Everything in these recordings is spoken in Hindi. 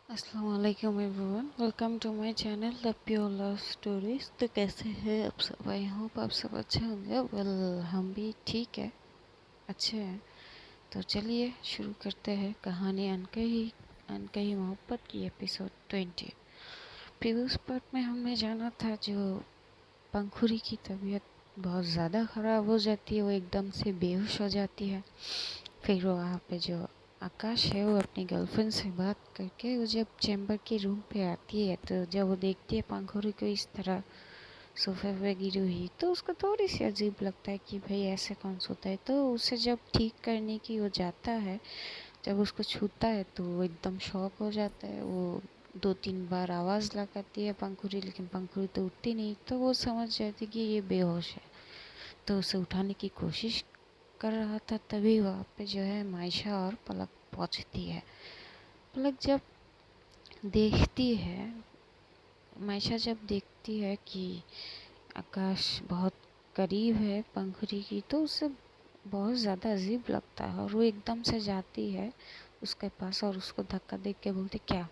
अस्सलाम वालेकुम everyone, welcome to my channel the pure love stories. तो कैसे हैं आप सब? आई होप आप सब अच्छे होंगे। हम भी ठीक है, अच्छे हैं। तो चलिए शुरू करते हैं कहानी अनकही मोहब्बत की एपिसोड 20। प्रीवियस पार्ट में हमने जाना था जो पंखुरी की तबीयत बहुत ज़्यादा ख़राब हो जाती है, वो एकदम से बेहोश हो जाती है। फिर वो वहाँ पे जो आकाश है वो अपनी गर्लफ्रेंड से बात करके वो जब चैम्बर के रूम पे आती है, तो जब वो देखती है पंखुड़ी को इस तरह सोफे पे गिरी हुई, तो उसको थोड़ी सी अजीब लगता है कि भाई ऐसे कौन सोता है। तो उसे जब ठीक करने की वो जाता है, जब उसको छूता है तो वो एकदम शॉक हो जाता है। वो 2-3 बार आवाज़ लगाती है पंखुड़ी, लेकिन पंखुड़ी तो उठती नहीं। तो वो समझ जाती कि ये बेहोश है, तो उसे उठाने की कोशिश कर रहा था। तभी वहाँ पे जो है मायशा और पलक पहुँचती है। पलक जब देखती है मायशा जब देखती है कि आकाश बहुत करीब है पंखुड़ी की, तो उसे बहुत ज़्यादा अजीब लगता है और वो एकदम से जाती है उसके पास और उसको धक्का देख के बोलती, क्या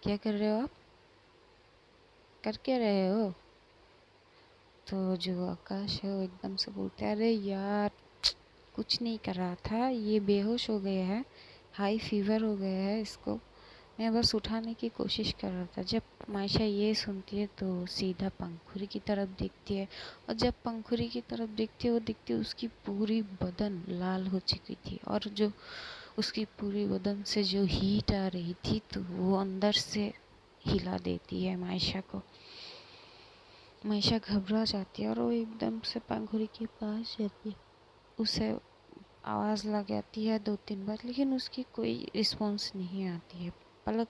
क्या कर रहे हो आप? कर क्या रहे हो? तो जो आकाश है वो एकदम से बोलते, अरे यार कुछ नहीं कर रहा था, ये बेहोश हो गया है, हाई फीवर हो गया है इसको, मैं बस उठाने की कोशिश कर रहा था। जब मायशा ये सुनती है तो सीधा पंखुड़ी की तरफ देखती है, और जब पंखुड़ी की तरफ देखती है वो दिखती है उसकी पूरी बदन लाल हो चुकी थी, और जो उसकी पूरी बदन से जो हीट आ रही थी तो वो अंदर से हिला देती है मायशा को। मायशा घबरा जाती है और वो एकदम से पंखुड़ी के पास जाती है, उसे आवाज़ लगाती है 2-3 बार, लेकिन उसकी कोई रिस्पॉन्स नहीं आती है। पलक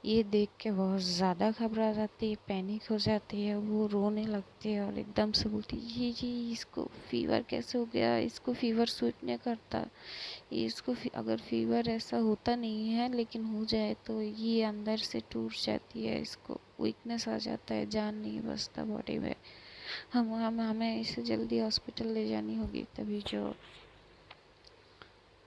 ये देख के बहुत ज़्यादा घबरा जाती है, पैनिक हो जाती है, वो रोने लगती है और एकदम से बोलती है, जी इसको फ़ीवर कैसे हो गया, इसको फ़ीवर सूट नहीं करता, इसको अगर फ़ीवर ऐसा होता नहीं है लेकिन हो जाए तो ये अंदर से टूट जाती है, इसको वीकनेस आ जाता है, जान नहीं बचता बॉडी में। हमें इसे जल्दी हॉस्पिटल ले जानी होगी।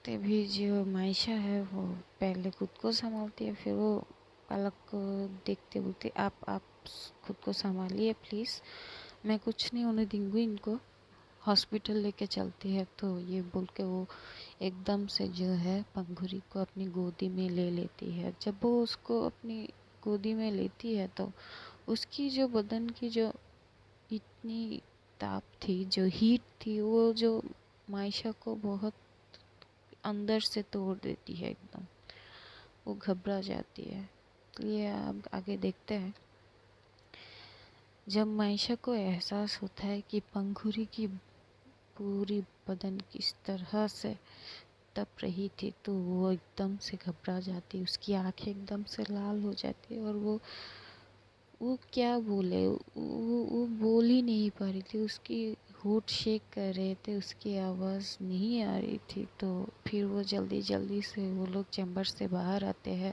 तभी जो मायशा है वो पहले खुद को संभालती है, फिर वो पलक को देखते बोलते, आप खुद को संभालिए प्लीज़, मैं कुछ नहीं होने दूँगी इनको, हॉस्पिटल लेके चलती है। तो ये बोल के वो एकदम से जो है पंखुड़ी को अपनी गोदी में ले लेती है। जब वो उसको अपनी गोदी में लेती है तो उसकी जो बदन की जो इतनी ताप थी, जो हीट थी, वो जो मायशा को बहुत अंदर से तोड़ देती है एकदम। वो घबरा जाती है। तो ये अब आगे देखते हैं। जब मायशा को एहसास होता है कि पंखुड़ी की पूरी बदन किस तरह से तप रही थी, तो वो एकदम से घबरा जाती है, उसकी आंखें एकदम से लाल हो जाती है और वो क्या बोले, वो बोल ही नहीं पा रही थी, उसकी होठ शेक कर रहे थे, उसकी आवाज़ नहीं आ रही थी। तो फिर वो जल्दी जल्दी से वो लोग चैम्बर से बाहर आते हैं,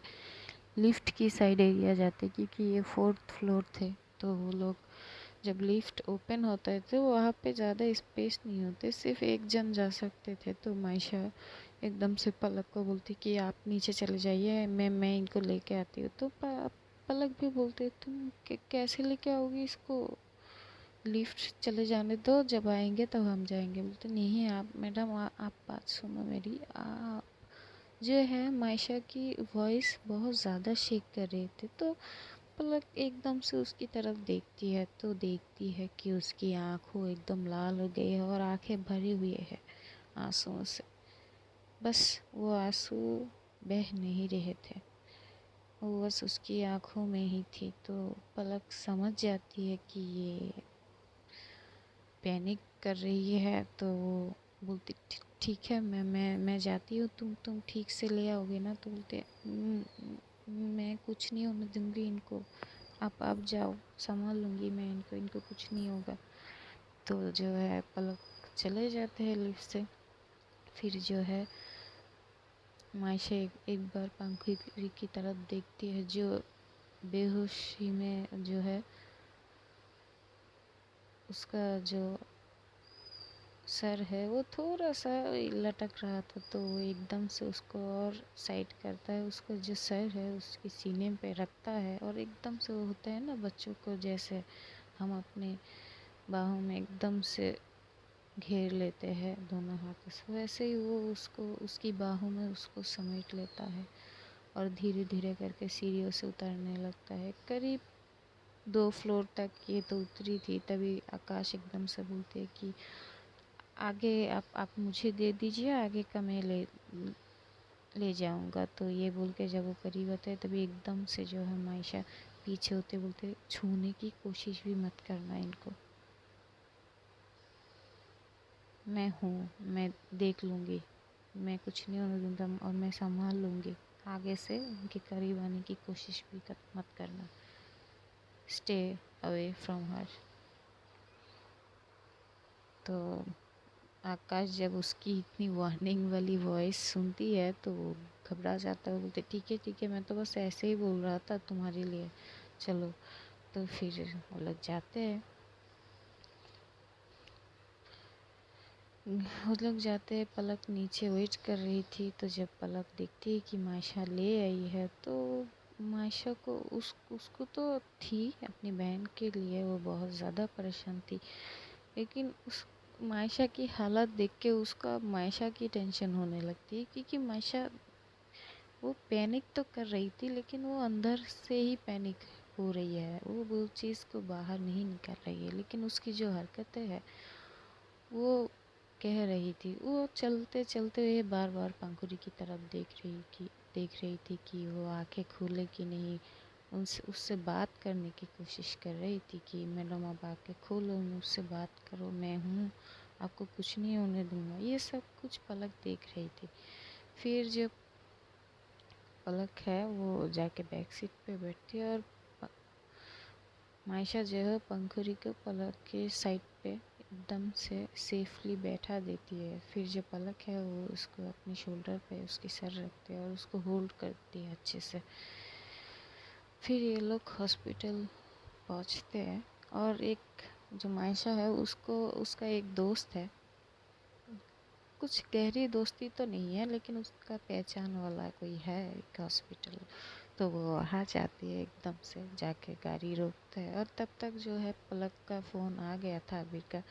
लिफ्ट की साइड एरिया जाते, क्योंकि ये 4th फ्लोर थे। तो वो लोग जब लिफ्ट ओपन होता है तो वहाँ पे ज़्यादा स्पेस नहीं होते, सिर्फ एक जन जा सकते थे। तो मायशा एकदम से पलक को बोलती कि आप नीचे चले जाइए, मैं इनको लेके आती हूँ। तो पलक भी बोलते, तुम कैसे लेके आओगी इसको, लिफ्ट चले जाने दो, जब आएंगे तब हम जाएंगे। बोलते नहीं आप मैडम, आप बात सुनो मेरी। जो है मायशा की वॉइस बहुत ज़्यादा शेक कर रहे थे। तो पलक एकदम से उसकी तरफ देखती है तो देखती है कि उसकी आंखों एकदम लाल हो गई है और आंखें भरी हुई है आंसुओं से। बस वो आंसू बह नहीं रहे थे, वो बस उसकी आंखों में ही थी। तो पलक समझ जाती है कि ये पैनिक कर रही है। तो वो बोलती, ठीक है मैं जाती हूँ, तुम ठीक से ले आओगे ना? तो बोलते, मैं कुछ नहीं होने दूंगी इनको, आप जाओ, संभाल लूँगी मैं इनको, इनको कुछ नहीं होगा। तो जो है पलक चले जाते हैं लिफ्ट से। फिर जो है मायशा एक बार पंखुड़ी की तरफ देखती है, जो बेहोशी में जो है उसका जो सर है वो थोड़ा सा लटक रहा था, तो वो एकदम से उसको और साइड करता है, उसको जो सर है उसके सीने पे रखता है, और एकदम से वो होता है ना बच्चों को जैसे हम अपने बाहों में एकदम से घेर लेते हैं दोनों हाथों से, वैसे ही वो उसको उसकी बाहों में उसको समेट लेता है और धीरे धीरे करके सीढ़ियों से उतारने लगता है। करीब 2 फ्लोर तक ये तो उतरी थी, तभी आकाश एकदम से बोलते हैं कि आगे आप मुझे दे दीजिए, आगे का मैं ले ले जाऊंगा। तो ये बोल के जब वो करीब आता है तभी एकदम से जो है मायशा पीछे होते बोलते छूने की कोशिश भी मत करना इनको, मैं हूँ, मैं देख लूँगी, मैं कुछ नहीं होने दूंगा और मैं संभाल लूँगी, आगे से उनके करीब आने की कोशिश भी मत करना, स्टे अवे फ्रॉम हर। तो आकाश जब उसकी इतनी वार्निंग वाली वॉइस सुनती है तो वो घबरा जाता है, बोलते ठीक है मैं तो बस ऐसे ही बोल रहा था तुम्हारे लिए, चलो। तो फिर वो लोग जाते हैं, वो लोग जाते हैं। पलक नीचे वेट कर रही थी, तो जब पलक देखती है कि मायशा ले आई है तो मायशा को उसको तो थी अपनी बहन के लिए वो बहुत ज़्यादा परेशान थी, लेकिन उस मायशा की हालत देख के उसका मायशा की टेंशन होने लगती है, क्योंकि मायशा वो पैनिक तो कर रही थी लेकिन वो अंदर से ही पैनिक हो रही है, वो चीज़ को बाहर नहीं निकल रही है, लेकिन उसकी जो हरकतें हैं वो कह रही थी। वो चलते चलते हुए बार बार पंखुड़ी की तरफ देख रही थी कि वो आंखें खोले कि नहीं, उनसे उससे बात करने की कोशिश कर रही थी कि मैडम आप आके खोलो, मुझसे बात करो, मैं हूँ, आपको कुछ नहीं होने दूंगा, ये सब कुछ पलक देख रही थी। फिर जब पलक है वो जाके बैक सीट पे बैठती है और मायशा जो है पंखुड़ी को पलक के साइड पे एकदम से सेफली बैठा देती है। फिर जो पलक है वो उसको अपने शोल्डर पे उसकी सर रखती है और उसको होल्ड करती है अच्छे से। फिर ये लोग हॉस्पिटल पहुंचते हैं और एक जो मायशा है उसको उसका एक दोस्त है, कुछ गहरी दोस्ती तो नहीं है लेकिन उसका पहचान वाला कोई है एक हॉस्पिटल, तो वो वहाँ जाती है, एकदम से जाके गाड़ी रोकता है। और तब तक जो है पलक का फ़ोन आ गया था अबीर का,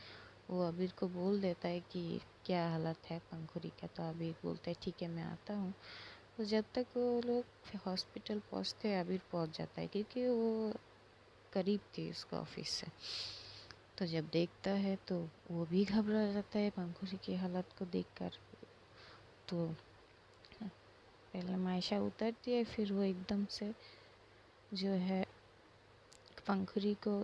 वो अबीर को बोल देता है कि क्या हालत है पंखुड़ी का, तो अबीर बोलता है ठीक है मैं आता हूँ। तो जब तक वो लोग हॉस्पिटल पहुँचते हैं अबीर पहुँच जाता है, क्योंकि वो करीब थी उसका ऑफिस से। तो जब देखता है तो वो भी घबरा जाता है पंखुड़ी की हालत को देखकर। तो पहले मायशा उतरती है, फिर वो एकदम से जो है पंखुड़ी को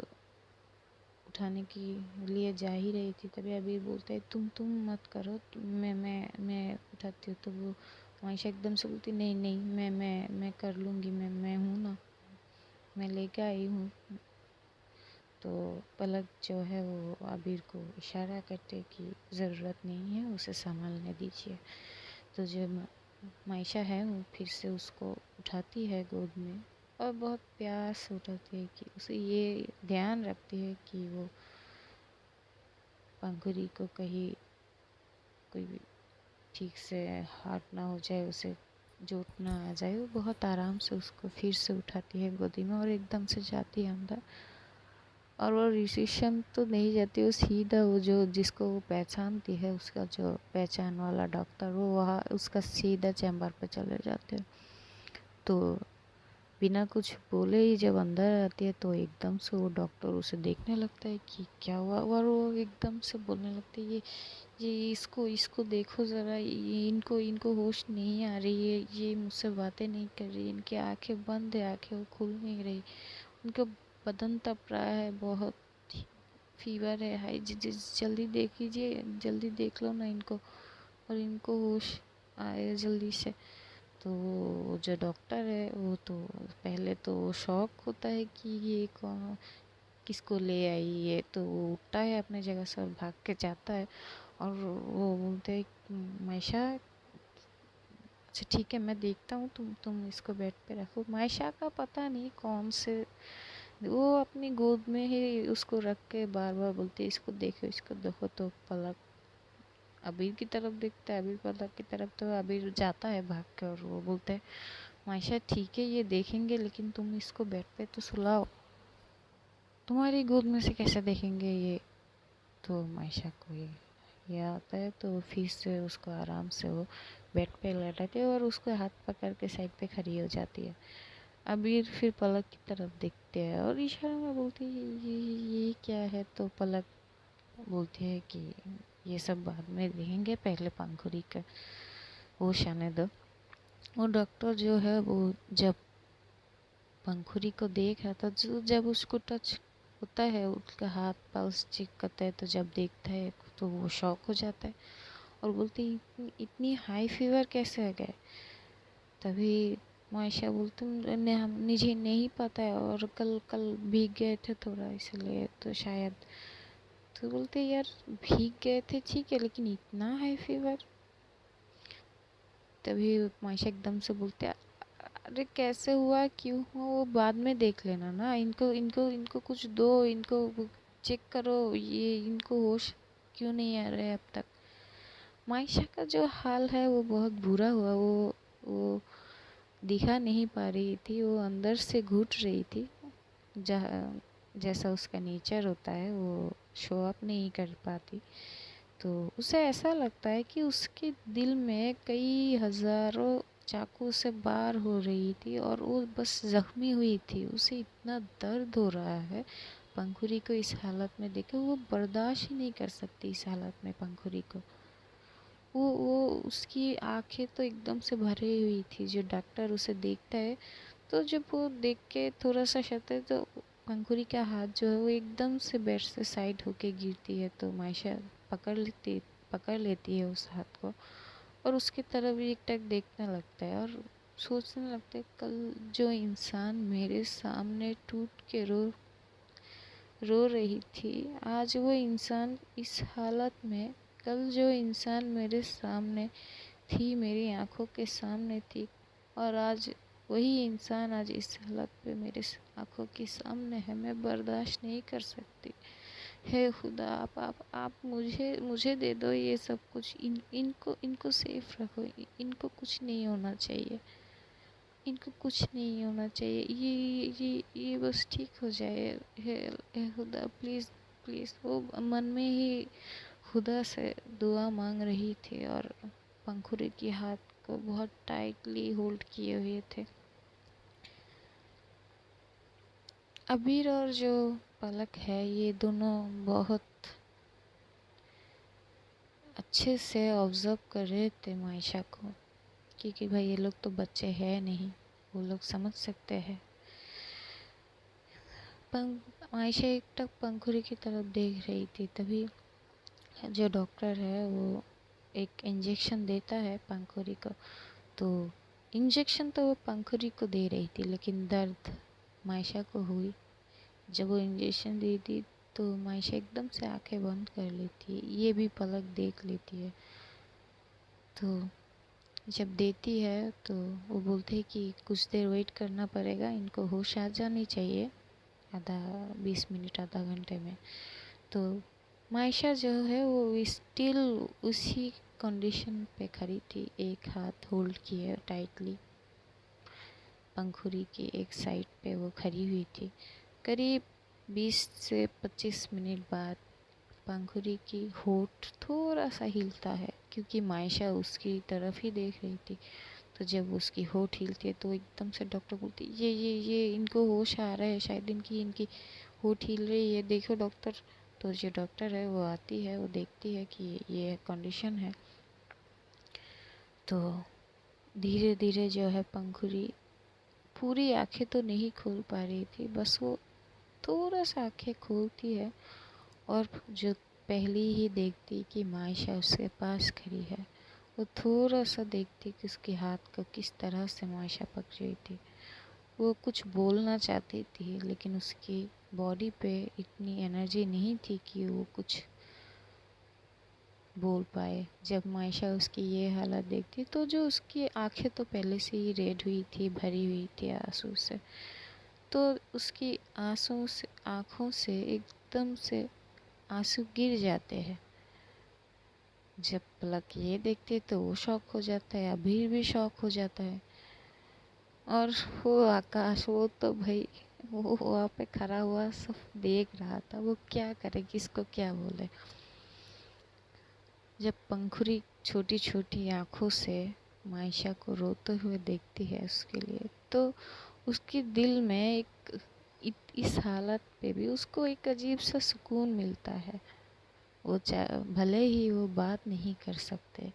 उठाने के लिए जा ही रही थी, तभी अबीर बोलता है तुम मत करो, मैं उठाती हूँ। तो वो मायशा एकदम से बोलती नहीं नहीं मैं कर लूँगी, मैं हूँ ना, मैं लेके आई हूँ। तो पलक जो है वो अबीर को इशारा करते कि ज़रूरत नहीं है, उसे संभालने दीजिए। तो जब मायशा है वो फिर से उसको उठाती है गोद में और बहुत प्यार से उठाती है कि उसे ये ध्यान रखती है कि वो पंखुड़ी को कहीं कोई भी ठीक से हार्ट ना हो जाए, उसे चोट ना आ जाए। वो बहुत आराम से उसको फिर से उठाती है गोदी में और एकदम से जाती है अंदर। और वो रिसेप्शन तो नहीं जाती, वो सीधा वो जो जिसको वो पहचानती है उसका जो पहचान वाला डॉक्टर, वो वहाँ उसका सीधा चैम्बर पे चले जाते हैं। तो बिना कुछ बोले ही जब अंदर आती है तो एकदम से वो डॉक्टर उसे देखने लगता है कि क्या हुआ, और वो एकदम से बोलने लगते है ये इसको इसको देखो ज़रा, ये इनको इनको होश नहीं आ रही है, ये मुझसे बातें नहीं कर रही, इनकी आंखें बंद है, आंखें वो खुल नहीं रही, उनका बदन तप रहा है, बहुत फीवर है हाई, जल्दी देख लीजिए, जल्दी देख लो ना इनको और इनको होश आए जल्दी से। तो वो जो डॉक्टर है वो तो पहले तो शॉक होता है कि ये कौन, किसको ले आई है, तो वो उठता है अपने जगह से और भाग के जाता है। और वो बोलते हैं मायशा अच्छा ठीक है मैं देखता हूँ, तुम इसको बेड पे रखो। मायशा का पता नहीं कौन से वो अपनी गोद में ही उसको रख के बार बार बोलती है इसको देखो इसको देखो। तो पलक अबीर की तरफ देखता है, अबीर पलक की तरफ, तो अबीर जाता है भाग के और वो बोलते हैं मायशा ठीक है ये देखेंगे, लेकिन तुम इसको बेड पे तो सुलाओ, तुम्हारी गोद में से कैसे देखेंगे ये। तो मायशा को ये आता है, तो फिर से उसको आराम से वो बेड पे लेटाते है और उसको हाथ पकड़ के साइड पे खड़ी हो जाती है। अबीर फिर पलक की तरफ देखते हैं और इशारे में बोलती है ये क्या है। तो पलक बोलती है कि ये सब बाद में देखेंगे, पहले पंखुड़ी का होश आने दो। वो डॉक्टर जो है वो जब पंखुड़ी को देख रहा था, जब उसको टच होता है, उसका हाथ पल्स चेक करता है, तो जब देखता है तो वो शॉक हो जाता है और बोलती है इतनी हाई फीवर कैसे आ गए। तभी मायशा बोलती मुझे नहीं पता है और कल कल भीग गए थे थोड़ा इसलिए तो शायद। तो बोलते यार भीग गए थे ठीक है, लेकिन इतना हाई फीवर। तभी मायशा एकदम से बोलते अरे कैसे हुआ क्यों हुआ वो बाद में देख लेना ना, इनको इनको इनको कुछ दो, इनको चेक करो, ये इनको होश क्यों नहीं आ रहे अब तक। मायशा का जो हाल है वो बहुत बुरा हुआ। वो दिखा नहीं पा रही थी, वो अंदर से घुट रही थी। जहाँ जैसा उसका नेचर होता है वो शो अप नहीं कर पाती। तो उसे ऐसा लगता है कि उसके दिल में कई हज़ारों चाकू से वार हो रही थी और वो बस ज़ख्मी हुई थी। उसे इतना दर्द हो रहा है पंखुड़ी को इस हालत में देखे, वो बर्दाश्त ही नहीं कर सकती इस हालत में पंखुड़ी को। वो उसकी आंखें तो एकदम से भरी हुई थी। जो डॉक्टर उसे देखता है, तो जब वो देख के थोड़ा सा शत है, तो पंखुड़ी का हाथ जो है वो एकदम से बेड से साइड होके गिरती है। तो मायशा पकड़ लेती है उस हाथ को और उसकी तरफ एक टक देखने लगता है और सोचने लगता है कल जो इंसान मेरे सामने टूट के रो रही थी, आज वो इंसान इस हालत में। कल जो इंसान मेरे सामने थी, मेरी आंखों के सामने थी, और आज वही इंसान आज इस हालत पे मेरे आंखों के सामने है। मैं बर्दाश्त नहीं कर सकती। हे खुदा, आप मुझे मुझे दे दो ये सब कुछ। इनको इनको सेफ रखो, इनको कुछ नहीं होना चाहिए, इनको कुछ नहीं होना चाहिए, ये बस ठीक हो जाए। हे खुदा प्लीज़ प्लीज़। वो मन में ही खुदा से दुआ मांग रही थी और पंखुड़ी के हाथ को बहुत टाइटली होल्ड किए हुए थे। अबीर और जो पलक है ये दोनों बहुत अच्छे से ऑब्ज़र्व कर रहे थे मायशा को, क्योंकि भाई ये लोग तो बच्चे हैं नहीं, वो लोग समझ सकते हैं। मायशा एक टक पंखुड़ी की तरफ देख रही थी। तभी जो डॉक्टर है वो एक इंजेक्शन देता है पंखुड़ी को। तो इंजेक्शन तो वो पंखुड़ी को दे रही थी, लेकिन दर्द मायशा को हुई। जब वो इंजेक्शन दी थी तो मायशा एकदम से आंखें बंद कर लेती है, ये भी पलक देख लेती है। तो जब देती है तो वो बोलते हैं कि कुछ देर वेट करना पड़ेगा, इनको होश आ जानी चाहिए, आधा 20 मिनट आधा घंटे में। तो मायशा जो है वो स्टिल उसी कंडीशन पे खड़ी थी, एक हाथ होल्ड किए टाइटली पंखुड़ी की एक साइड पे वो खड़ी हुई थी। करीब 20 से 25 मिनट बाद पंखुड़ी की होठ थोड़ा सा हिलता है, क्योंकि मायशा उसकी तरफ ही देख रही थी। तो जब उसकी होठ हिलती है तो एकदम से डॉक्टर बोलती ये इनको होश आ रहा है, शायद इनकी इनकी होठ हिल रही है, देखो डॉक्टर। तो जो डॉक्टर है वो आती है, वो देखती है कि ये कंडीशन है। तो धीरे धीरे जो है पंखुड़ी पूरी आंखें तो नहीं खोल पा रही थी, बस वो थोड़ा सा आंखें खोलती है और जो पहले ही देखती कि मायशा उसके पास खड़ी है, वो थोड़ा सा देखती कि उसके हाथ को किस तरह से मायशा पकड़ रही थी। वो कुछ बोलना चाहती थी, लेकिन उसकी बॉडी पे इतनी एनर्जी नहीं थी कि वो कुछ बोल पाए। जब मायशा उसकी ये हालत देखती तो जो उसकी आंखें तो पहले से ही रेड हुई थी, भरी हुई थी आंसू से, तो उसकी आंखों से एकदम से आंसू गिर जाते हैं। जब पलक ये देखती है तो वो शॉक हो जाता है, अबीर भी शॉक हो जाता है। और वो आकाश, वो तो भाई वो वहाँ पे खड़ा हुआ सब देख रहा था, वो क्या करे, किसको क्या बोले। जब पंखुरी छोटी छोटी आंखों से मायशा को रोते हुए देखती है उसके लिए, तो उसके दिल में इस हालत पे भी उसको एक अजीब सा सुकून मिलता है। वो भले ही वो बात नहीं कर सकते,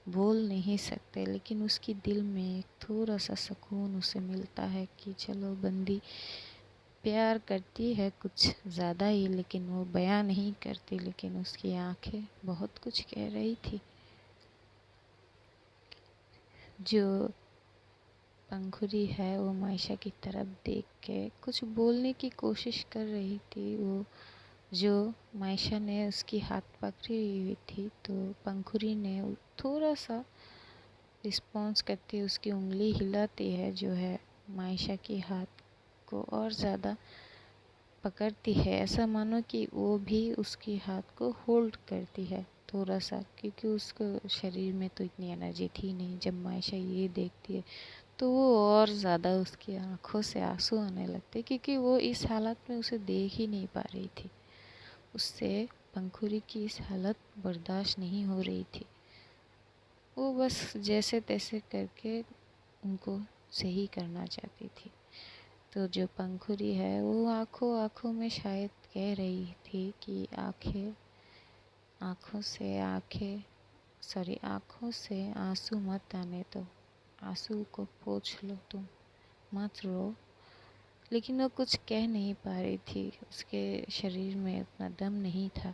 बोल नहीं सकते, लेकिन उसकी दिल में एक थोड़ा सा सुकून उसे मिलता है कि चलो बंदी प्यार करती है कुछ ज़्यादा ही, लेकिन वो बयां नहीं करती, लेकिन उसकी आंखें बहुत कुछ कह रही थी। जो पंखुरी है वो मायशा की तरफ देख के कुछ बोलने की कोशिश कर रही थी। वो जो मायशा ने उसकी हाथ पकड़ी हुई थी, तो पंखुरी ने थोड़ा सा रिस्पॉन्स करती उसकी उंगली हिलाती है, जो है मायशा की हाथ को और ज़्यादा पकड़ती है। ऐसा मानो कि वो भी उसकी हाथ को होल्ड करती है थोड़ा सा, क्योंकि उसको शरीर में तो इतनी एनर्जी थी नहीं। जब मायशा ये देखती है तो वो और ज़्यादा उसकी आंखों से आंसू आने लगते, क्योंकि वो इस हालत में उसे देख ही नहीं पा रही थी। उससे पंखुरी की इस हालत बर्दाश्त नहीं हो रही थी। वो बस जैसे तैसे करके उनको सही करना चाहती थी। तो जो पंखुरी है वो आंखों आंखों में शायद कह रही थी कि आंखों से आंसू मत आने दो, आंसू को पोंछ लो तुम, मत रो। लेकिन वो कुछ कह नहीं पा रही थी, उसके शरीर में उतना दम नहीं था।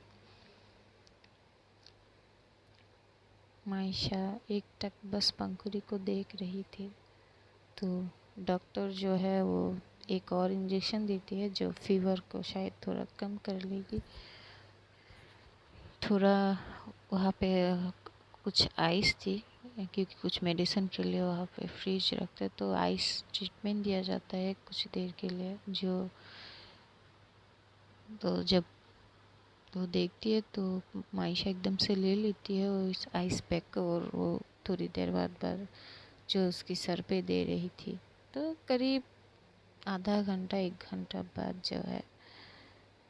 मायशा एक टक बस पंखुरी को देख रही थी। तो डॉक्टर जो है वो एक और इंजेक्शन देती है, जो फीवर को शायद थोड़ा कम कर लेगी। थोड़ा वहाँ पे कुछ आइस थी, क्योंकि कुछ मेडिसिन के लिए वहाँ पे फ्रीज रखते, तो आइस ट्रीटमेंट दिया जाता है कुछ देर के लिए। तो जब वो देखती है तो मायशा एकदम से ले लेती है वो इस आइस पैक को, और वो थोड़ी देर बाद जो उसकी सर पे दे रही थी। तो करीब आधा घंटा 1 घंटा बाद जो है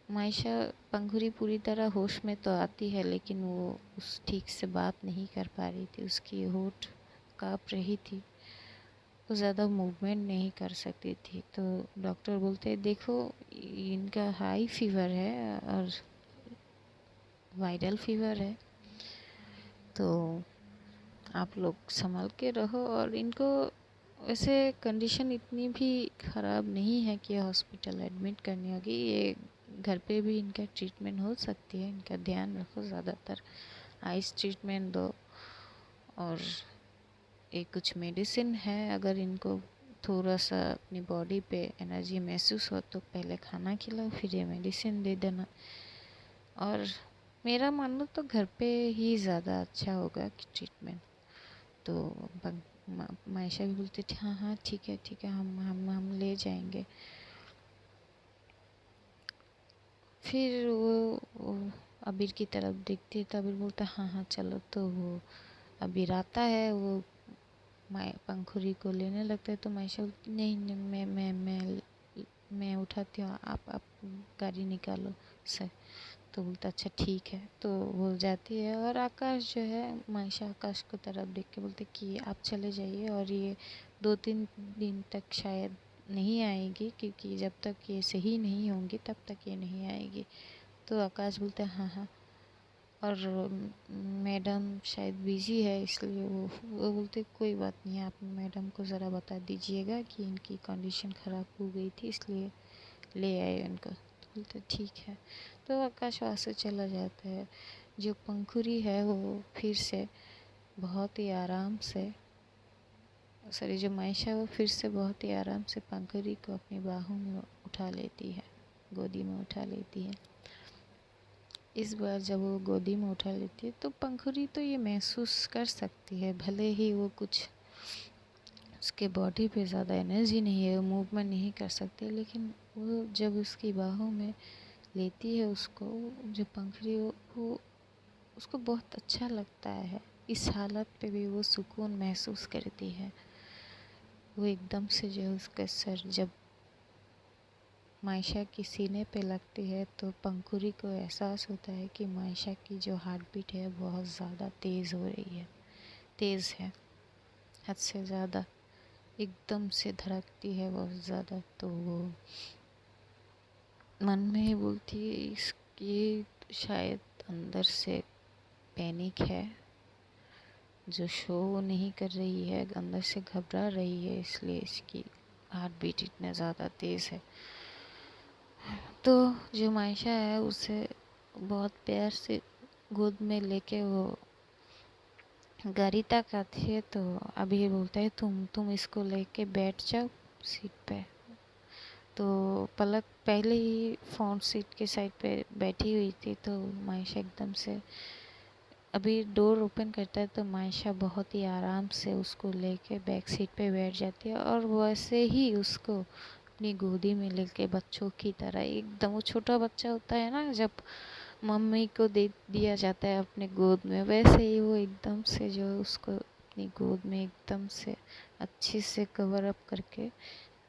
मायशा पंखुरी पूरी तरह होश में तो आती है, लेकिन वो उस ठीक से बात नहीं कर पा रही थी, उसकी होठ काँप रही थी, वो ज़्यादा मूवमेंट नहीं कर सकती थी। तो डॉक्टर बोलते हैं देखो इनका हाई फीवर है और वायरल फीवर है, तो आप लोग संभल के रहो। और इनको वैसे कंडीशन इतनी भी ख़राब नहीं है कि हॉस्पिटल एडमिट करनी होगी, ये घर पे भी इनका ट्रीटमेंट हो सकती है। इनका ध्यान रखो, ज़्यादातर आइस ट्रीटमेंट दो, और एक कुछ मेडिसिन है, अगर इनको थोड़ा सा अपनी बॉडी पे एनर्जी महसूस हो तो पहले खाना खिलाओ, फिर ये मेडिसिन दे देना। और मेरा मानो तो घर पे ही ज़्यादा अच्छा होगा कि ट्रीटमेंट। तो मायशा भी बोलती थी हाँ हाँ ठीक है ठीक है, हम ले जाएंगे। फिर वो अबीर की तरफ देखती है तो अबीर बोलता हाँ हाँ चलो। तो वो अबीर आता है, वो पंखुरी को लेने लगता है, तो मायशा बोलती नहीं नहीं मैं उठाती हूँ, आप गाड़ी निकालो सर। तो बोलता अच्छा ठीक है, तो वो जाती है। और आकाश जो है, मायशा आकाश को तरफ देख के बोलते कि आप चले जाइए, और ये 2-3 दिन तक शायद नहीं आएगी, क्योंकि जब तक ये सही नहीं होंगी तब तक ये नहीं आएगी। तो आकाश बोलते हाँ हाँ, और मैडम शायद बिज़ी है, इसलिए वो बोलते कोई बात नहीं, आप मैडम को ज़रा बता दीजिएगा कि इनकी कंडीशन ख़राब हो गई थी, इसलिए ले आए इनको। तो बोलते ठीक है। तो आकाश वहाँ से चला जाता है। जो पंखुरी है वो फिर से बहुत ही आराम से जो मायशा वो फिर से बहुत ही आराम से पंखुरी को अपनी बाहों में उठा लेती है, गोदी में उठा लेती है। इस बार जब वो गोदी में उठा लेती है तो पंखुरी तो ये महसूस कर सकती है, भले ही वो कुछ उसके बॉडी पे ज़्यादा एनर्जी नहीं है, वो मूवमेंट नहीं कर सकती, लेकिन वो जब उसकी बाहों में लेती है उसको, जो पंखुरी वो उसको बहुत अच्छा लगता है। इस हालत पे भी वो सुकून महसूस करती है। वो एकदम से जो है उसका सर जब मायशा की सीने पे लगती है तो पंखुड़ी को एहसास होता है कि मायशा की जो हार्ट बीट है बहुत ज़्यादा तेज़ हो रही है, तेज़ है, हद से ज़्यादा एकदम से धड़कती है बहुत ज़्यादा। तो वो मन में ही बोलती है इसकी शायद अंदर से पैनिक है जो शो नहीं कर रही है, अंदर से घबरा रही है, इसलिए इसकी हार्ट बीट इतना ज़्यादा तेज़ है। तो जो मायशा है उसे बहुत प्यार से गोद में लेके वो गाड़ी तक आती है। तो अभी बोलता है तुम इसको लेके बैठ जाओ सीट पे। तो पलक पहले ही फ्रंट सीट के साइड पे बैठी हुई थी। तो मायशा एकदम से अभी डोर ओपन करता है तो मायशा बहुत ही आराम से उसको लेके बैक सीट पे बैठ जाती है और वैसे ही उसको अपनी गोदी में लेके बच्चों की तरह, एकदम वो छोटा बच्चा होता है ना जब मम्मी को दे दिया जाता है अपने गोद में, वैसे ही वो एकदम से जो उसको अपनी गोद में एकदम से अच्छे से कवर अप करके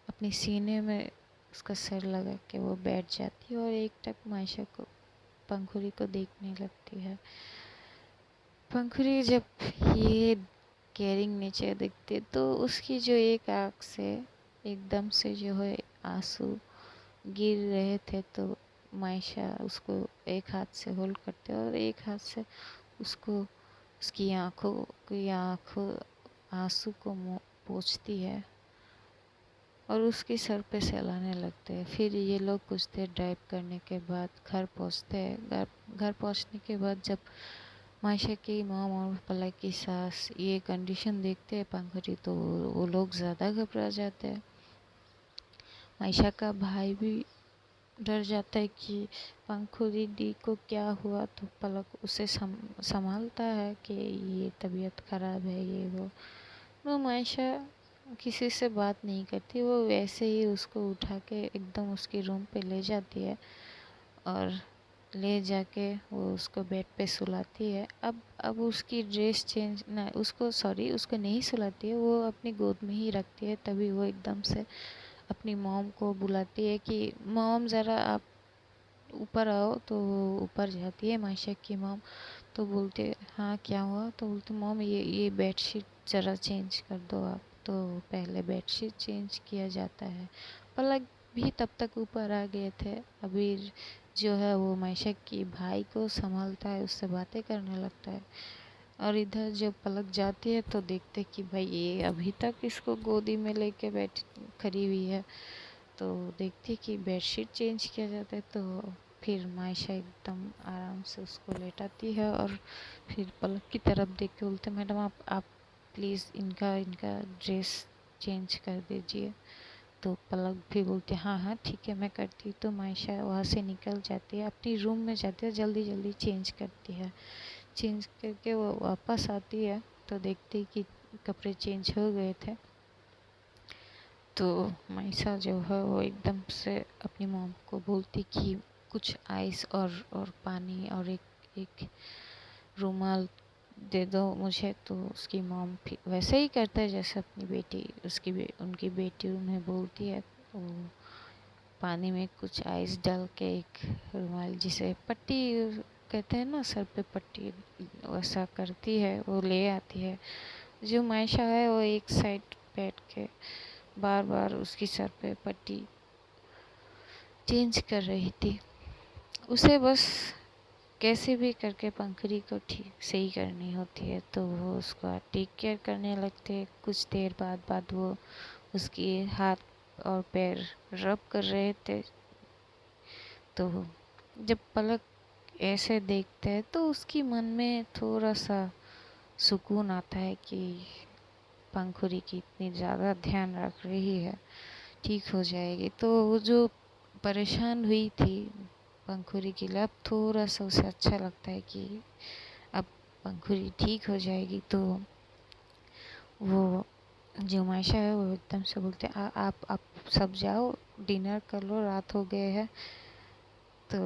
अपनी सीने में उसका सर लगा के वो बैठ जाती है और एक टक मायशा को पंखुड़ी को देखने लगती है। पंखुड़ी जब ये केयरिंग नेचर देखती है तो उसकी जो एक आँख से एकदम से जो है आंसू गिर रहे थे। तो मायशा उसको एक हाथ से होल्ड करते और एक हाथ से उसको उसकी आंखों आंसू को पोंछती है और उसके सर पे सहलाने लगते हैं। फिर ये लोग कुछ देर ड्राइव करने के बाद घर पहुंचते हैं। घर पहुंचने के बाद जब मायशा की मॉम और पलक की सास ये कंडीशन देखते हैं पंखुड़ी तो वो लोग ज़्यादा घबरा जाते हैं। मायशा का भाई भी डर जाता है कि पंखुड़ी दी को क्या हुआ। तो पलक उसे संभालता है कि ये तबीयत ख़राब है ये वो मायशा किसी से बात नहीं करती। वो वैसे ही उसको उठा के एकदम उसके रूम पे ले जाती है और ले जाके वो उसको बेड पे सुलाती है। अब उसकी ड्रेस चेंज ना उसको नहीं सुलाती है, वो अपनी गोद में ही रखती है। तभी वो एकदम से अपनी मॉम को बुलाती है कि मॉम ज़रा आप ऊपर आओ। तो वो ऊपर जाती है मायशा की मॉम। तो बोलते हाँ क्या हुआ। तो बोलते मॉम ये बेडशीट ज़रा चेंज कर दो आप। तो पहले बेडशीट चेंज किया जाता है। पलक भी तब तक ऊपर आ गए थे। अभी जो है वो मायशा की भाई को संभालता है, उससे बातें करने लगता है। और इधर जब पलक जाती है तो देखते कि भाई ये अभी तक इसको गोदी में लेके बैठ खड़ी हुई है। तो देखती कि बेडशीट चेंज किया जाता है। तो फिर मायशा एकदम आराम से उसको लेटाती है और फिर पलक की तरफ देख के बोलते मैडम आप प्लीज़ इनका इनका ड्रेस चेंज कर दीजिए। तो पलक भी बोलती हाँ हाँ ठीक है मैं करती हूँ। तो मायशा वहाँ से निकल जाती है, अपनी रूम में जाती है, जल्दी जल्दी चेंज करती है। चेंज करके वो वापस आती है तो देखती कि कपड़े चेंज हो गए थे। तो मायशा जो है वो एकदम से अपनी मॉम को बोलती कि कुछ आइस और पानी और एक रुमाल दे दो मुझे। तो उसकी मॉम वैसे ही करता है जैसे अपनी बेटी उनकी बेटी उन्हें बोलती है। तो पानी में कुछ आइस डाल के एक रुमाल जिसे पट्टी कहते हैं ना, सर पे पट्टी वैसा करती है, वो ले आती है। जो मायशा है वो एक साइड बैठ के बार बार उसकी सर पे पट्टी चेंज कर रही थी। उसे बस कैसे भी करके पंखुड़ी को ठीक सही करनी होती है। तो वो उसका टेक केयर करने लगते हैं। कुछ देर बाद वो उसके हाथ और पैर रब कर रहे थे। तो जब पलक ऐसे देखते हैं तो उसकी मन में थोड़ा सा सुकून आता है कि पंखुड़ी की इतनी ज़्यादा ध्यान रख रही है, ठीक हो जाएगी। तो वो जो परेशान हुई थी पंखुड़ी के लिए अब थोड़ा सा उसे अच्छा लगता है कि अब पंखुड़ी ठीक हो जाएगी। तो वो जो मायशा है वो एकदम से बोलते आप सब जाओ डिनर कर लो, रात हो गए है। तो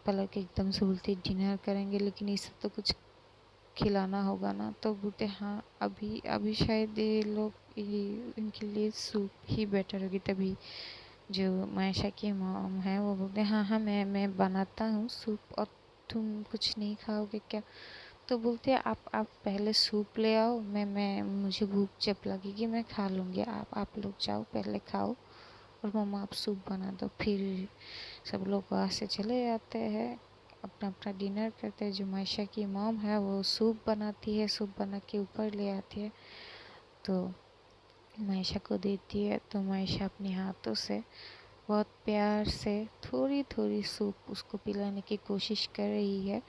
पलक एकदम से बोलती डिनर करेंगे लेकिन इससे तो कुछ खिलाना होगा ना। तो बोलते हाँ अभी अभी शायद ये लोग इनके लिए सूप ही बेटर होगी। तभी जो मायशा की मॉम है वो बोलते हाँ हाँ मैं बनाता हूँ सूप, और तुम कुछ नहीं खाओगे क्या? तो बोलते आप पहले सूप ले आओ, मैं मुझे भूख जब लगेगी मैं खा लूँगी, आप लोग जाओ पहले खाओ और मम्मा आप सूप बना दो। फिर सब लोग वहाँ से चले जाते हैं, अपना अपना डिनर करते हैं। जो मायशा की मॉम है वो सूप बनाती है, सूप बना के ऊपर ले आती है तो मायशा को देती है। तो मायशा अपने हाथों से बहुत प्यार से थोड़ी थोड़ी सूप उसको पिलाने की कोशिश कर रही है।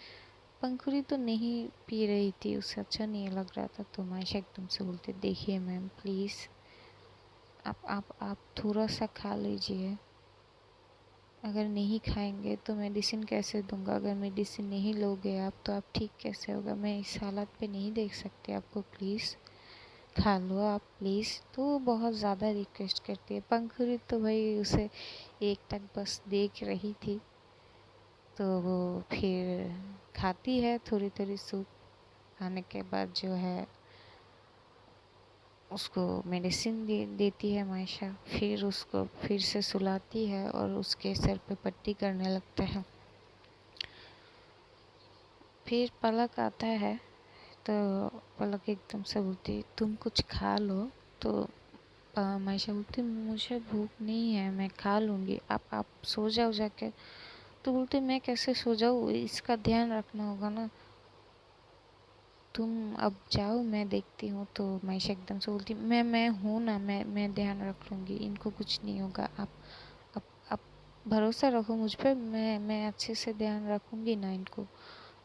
पंखुड़ी तो नहीं पी रही थी, उसे अच्छा नहीं लग रहा था। तो मायशा एकदम से बोलते देखिए मैम प्लीज़ आप थोड़ा सा खा लीजिए, अगर नहीं खाएंगे तो मेडिसिन कैसे दूंगा, अगर मेडिसिन नहीं लोगे आप तो आप ठीक कैसे होगा, मैं इस हालत पे नहीं देख सकती आपको, प्लीज़ खा लो आप प्लीज़। तो वो बहुत ज़्यादा रिक्वेस्ट करती है। पंखुड़ी तो भाई उसे एक टक बस देख रही थी। तो वो फिर खाती है थोड़ी थोड़ी सूप। खाने के बाद जो है उसको मेडिसिन देती है मायशा, फिर उसको फिर से सुलाती है और उसके सर पे पट्टी करने लगते हैं। फिर पलक आता है तो पलक एकदम से बोलती तुम कुछ खा लो। तो मायशा बोलती मुझे भूख नहीं है, मैं खा लूँगी, आप सो जाओ जाके। तो बोलती मैं कैसे सो जाऊँ, इसका ध्यान रखना होगा ना, तुम अब जाओ मैं देखती हूँ। तो मायशा एकदम से बोलती मैं हूँ ना, मैं ध्यान रख लूँगी, इनको कुछ नहीं होगा, आप भरोसा रखो मुझ पे, मैं अच्छे से ध्यान रखूँगी ना इनको।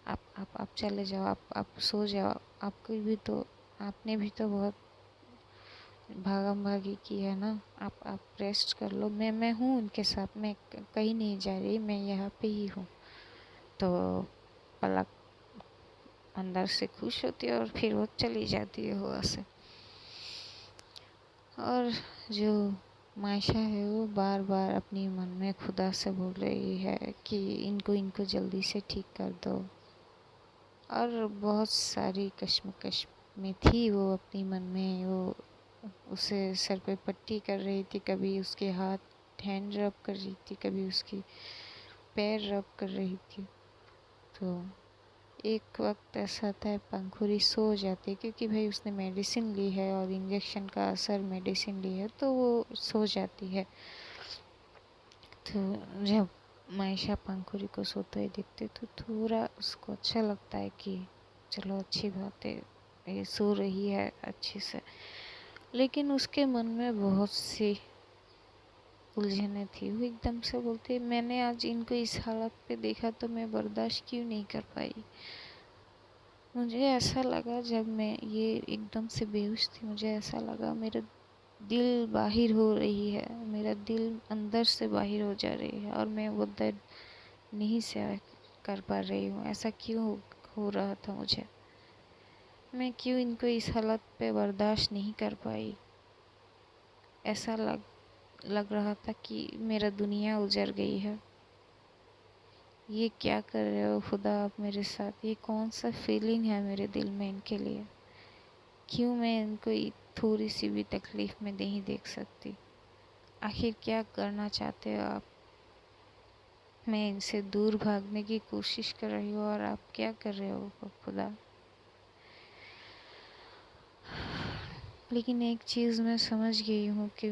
आप चले जाओ, आप सो जाओ, आपको भी तो आपने भी तो बहुत भागम भागी की है ना, आप रेस्ट कर लो, मैं हूँ उनके साथ, मैं कहीं नहीं जा रही, मैं यहाँ पे ही हूँ। तो पलक अंदर से खुश होती है और फिर वो चली जाती है वहाँ से। और जो मायशा है वो बार बार अपनी मन में खुदा से बोल रही है कि इनको जल्दी से ठीक कर दो। और बहुत सारी कश्मकश में थी वो अपनी मन में। वो उसे सर पे पट्टी कर रही थी, कभी उसके हाथ हैंड रब कर रही थी, कभी उसकी पैर रब कर रही थी। तो एक वक्त ऐसा था पंखुड़ी सो जाती है, क्योंकि भाई उसने मेडिसिन ली है और इंजेक्शन का असर मेडिसिन ली है तो वो सो जाती है। तो जब मायशा पंखुड़ी को सोते हुए देखते तो थोड़ा उसको अच्छा लगता है कि चलो अच्छी बात है ये सो रही है अच्छे से। लेकिन उसके मन में बहुत सी उलझने थी। वो एकदम से बोलती मैंने आज इनको इस हालत पे देखा तो मैं बर्दाश्त क्यों नहीं कर पाई। मुझे ऐसा लगा जब मैं ये एकदम से बेहोश थी, मुझे ऐसा लगा मेरा दिल बाहिर हो रही है, मेरा दिल अंदर से बाहिर हो जा रही है और मैं वो दर्द नहीं सह कर पा रही हूँ। ऐसा क्यों हो रहा था मुझे, मैं क्यों इनको इस हालत पे बर्दाश्त नहीं कर पाई। ऐसा लग रहा था कि मेरा दुनिया उजड़ गई है। ये क्या कर रहे हो खुदा आप मेरे साथ, ये कौन सा फीलिंग है मेरे दिल में इनके लिए, क्यों मैं इनको थोड़ी सी भी तकलीफ़ में नहीं देख सकती। आखिर क्या करना चाहते हो आप। मैं इनसे दूर भागने की कोशिश कर रही हूँ और आप क्या कर रहे हो खुदा। लेकिन एक चीज़ मैं समझ गई हूँ कि